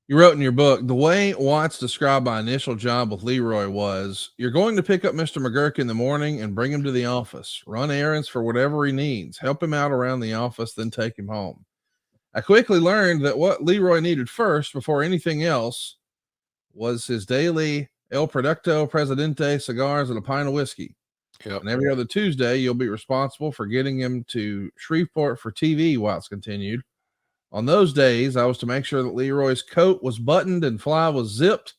You wrote in your book, the way Watts described my initial job with Leroy was, you're going to pick up Mr. McGuirk in the morning and bring him to the office, run errands for whatever he needs, help him out around the office, then take him home. I quickly learned that what Leroy needed first, before anything else, was his daily El Producto Presidente cigars and a pint of whiskey. Yep. And every other Tuesday, you'll be responsible for getting him to Shreveport for TV, Watts continued. On those days, I was to make sure that Leroy's coat was buttoned and fly was zipped,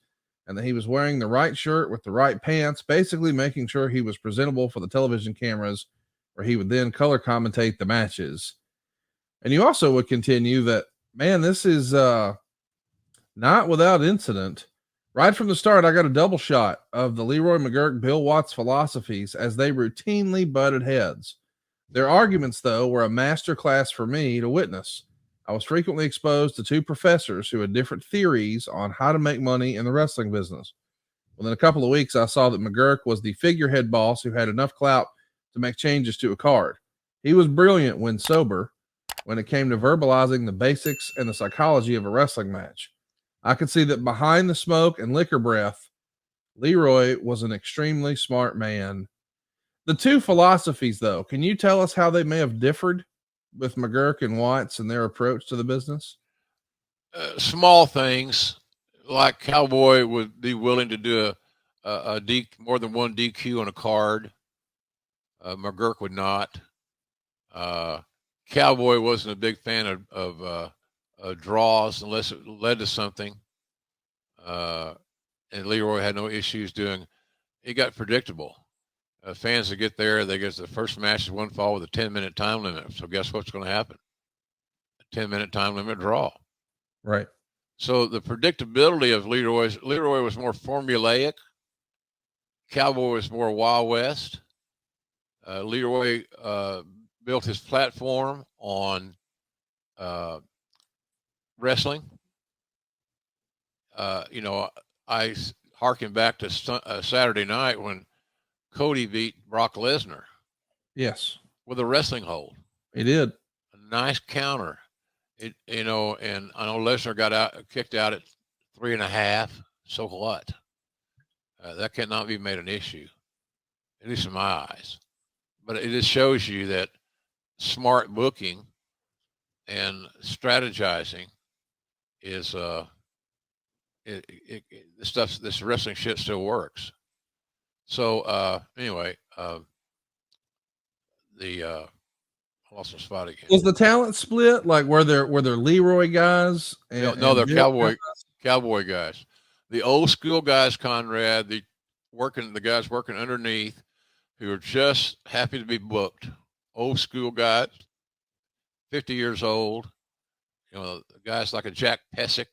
and that he was wearing the right shirt with the right pants, basically making sure he was presentable for the television cameras, where he would then color commentate the matches. And you also would continue that, man, this is not without incident. Right from the start, I got a double shot of the Leroy McGuirk Bill Watts philosophies as they routinely butted heads. Their arguments, though, were a master class for me to witness. I was frequently exposed to two professors who had different theories on how to make money in the wrestling business. Within a couple of weeks, I saw that McGuirk was the figurehead boss who had enough clout to make changes to a card. He was brilliant when sober, when it came to verbalizing the basics and the psychology of a wrestling match. I could see that behind the smoke and liquor breath, Leroy was an extremely smart man. The two philosophies, though, can you tell us how they may have differed with McGuirk and Watts and their approach to the business? Small things like Cowboy would be willing to do more than one DQ on a card. McGuirk would not. Cowboy wasn't a big fan of draws unless it led to something. And Leroy had no issues doing. It got predictable. Fans that get there, they get the first match is one fall with a 10-minute time limit. So guess what's going to happen? A 10-minute time limit draw. Right. So the predictability of Leroy was more formulaic. Cowboy was more Wild West. Leroy built his platform on wrestling. I harken back to Saturday night when Cody beat Brock Lesnar. Yes. With a wrestling hold. He did. A nice counter. And I know Lesnar got kicked out at 3.5. So what? That cannot be made an issue, at least in my eyes. But it just shows you that smart booking and strategizing is this wrestling shit still works. So anyway, I lost my spot again. Was the talent split? Like were there Leroy guys? No, they're cowboy guys. The old school guys, Conrad, the guys working underneath, who are just happy to be booked. Old school guys, 50 years old. Guys like a Jack Pesic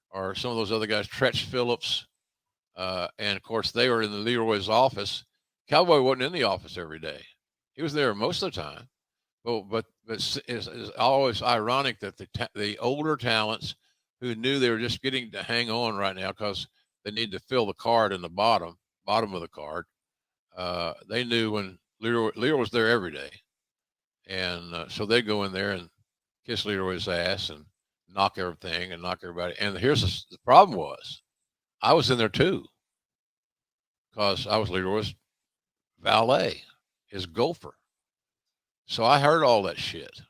or some of those other guys, Tretch Phillips. And of course, they were in the Leroy's office. Cowboy wasn't in the office every day. He was there most of the time. But it's always ironic that the older talents who knew they were just getting to hang on right now because they need to fill the card in the bottom of the card. They knew when Leroy was there every day. And so they go in there and kiss Leroy's ass and knock everything and knock everybody. And here's the problem was I was in there too because I was Leroy's valet, his gopher. So I heard all that shit.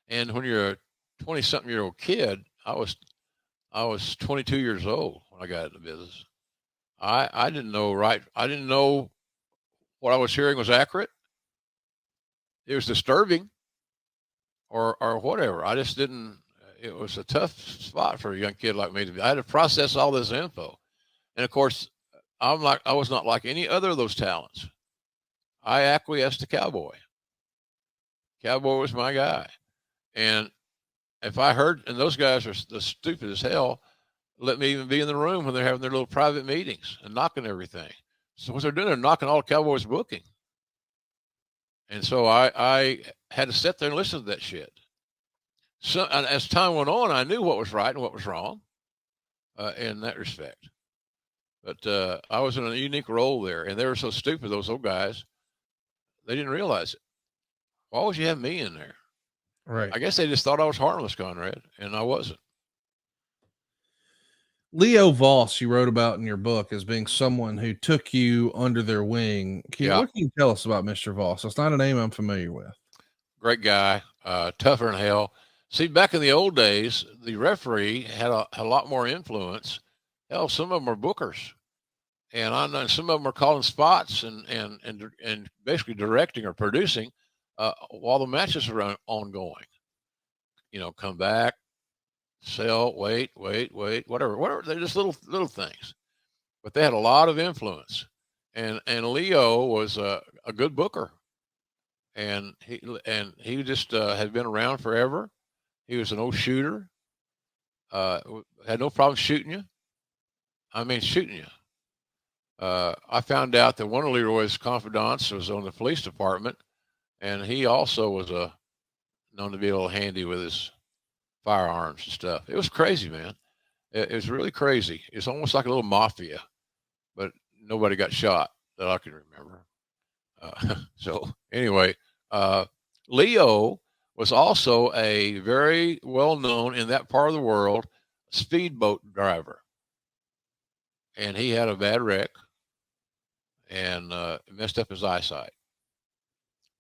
And when you're a 20-something-year-old kid, I was 22 years old when I got into business. I didn't know right. I didn't know what I was hearing was accurate. It was disturbing or whatever. I just didn't. It was a tough spot for a young kid like me to be. I had to process all this info. And of course, I was not like any other of those talents. I acquiesced to Cowboy. Cowboy was my guy. And if I heard, and those guys are the stupid as hell, let me even be in the room when they're having their little private meetings and knocking everything. So what they're doing, they're knocking all Cowboys booking. And so I had to sit there and listen to that shit. So as time went on, I knew what was right and what was wrong in that respect. But I was in a unique role there, and they were so stupid, those old guys, they didn't realize it. Why would you have me in there? Right. I guess they just thought I was harmless, Conrad, and I wasn't. Leo Voss, you wrote about in your book as being someone who took you under their wing. Yeah. What can you tell us about Mr. Voss? It's not a name I'm familiar with. Great guy, tougher than hell. See, back in the old days, the referee had a lot more influence. Hell, some of them were bookers, and I know some of them were calling spots and basically directing or producing while the matches were ongoing. You know, come back, sell, wait, whatever. They're just little things, but they had a lot of influence. And Leo was a good booker, and he just had been around forever. He was an old shooter. Had no problem shooting you. I mean, shooting you. I found out that one of Leroy's confidants was on the police department, and he also was known to be a little handy with his firearms and stuff. It was crazy, man. It was really crazy. It's almost like a little mafia, but nobody got shot that I can remember. So anyway, Leo was also a very well known in that part of the world speedboat driver, and he had a bad wreck and messed up his eyesight,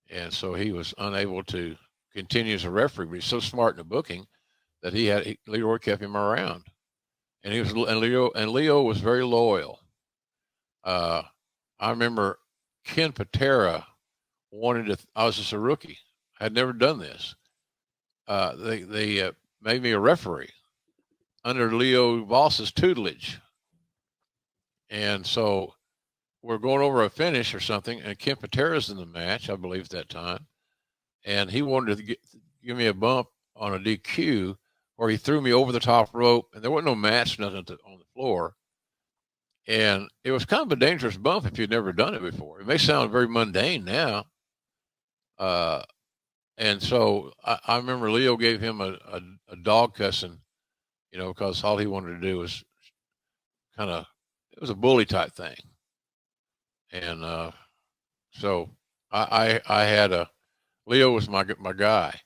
and so he was unable to continue as a referee. But he's so smart in the booking that Leroy kept him around, and Leo was very loyal. I remember Ken Patera I was just a rookie. I had never done this. They made me a referee under Leo Voss's tutelage. And so we're going over a finish or something, and Ken Patera's in the match, I believe, at that time. And he wanted to give me a bump on a DQ where he threw me over the top rope, and there wasn't no match, nothing on the floor. And it was kind of a dangerous bump if you'd never done it before. It may sound very mundane now. And so I remember Leo gave him a dog cussing, you know, because all he wanted to do was it was a bully type thing. And so I had Leo was my guy.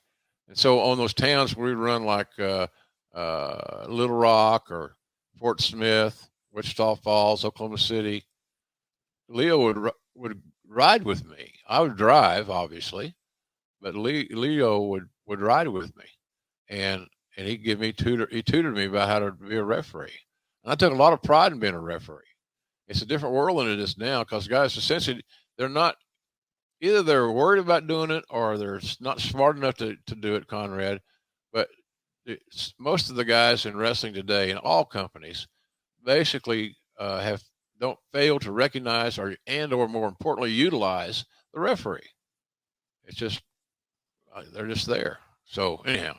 And so on those towns we would run like Little Rock or Fort Smith, Wichita Falls, Oklahoma City, Leo would ride with me. I would drive, obviously, but Leo would ride with me, and he'd give me he tutored me about how to be a referee. And I took a lot of pride in being a referee. It's a different world than it is now because guys essentially they're not either they're worried about doing it or they're not smart enough to do it, Conrad. But most of the guys in wrestling today in all companies basically don't fail to recognize or more importantly utilize the referee. It's just they're just there. So anyhow,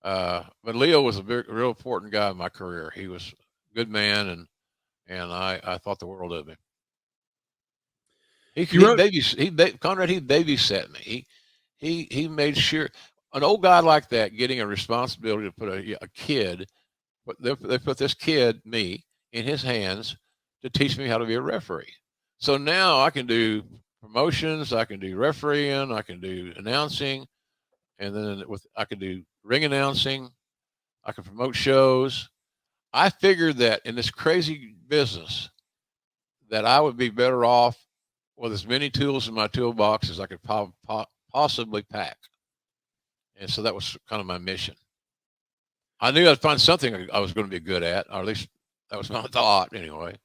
but Leo was a real important guy in my career. He was a good man, and I thought the world of him. Conrad, he babysat me. He made sure an old guy like that getting a responsibility to put a kid, but they put this kid, me, in his hands to teach me how to be a referee. So now I can do promotions, I can do refereeing, I can do announcing, and then I can do ring announcing, I can promote shows. I figured that in this crazy business that I would be better off with as many tools in my toolbox as I could possibly pack. And so that was kind of my mission. I knew I'd find something I was going to be good at, or at least that was my thought anyway.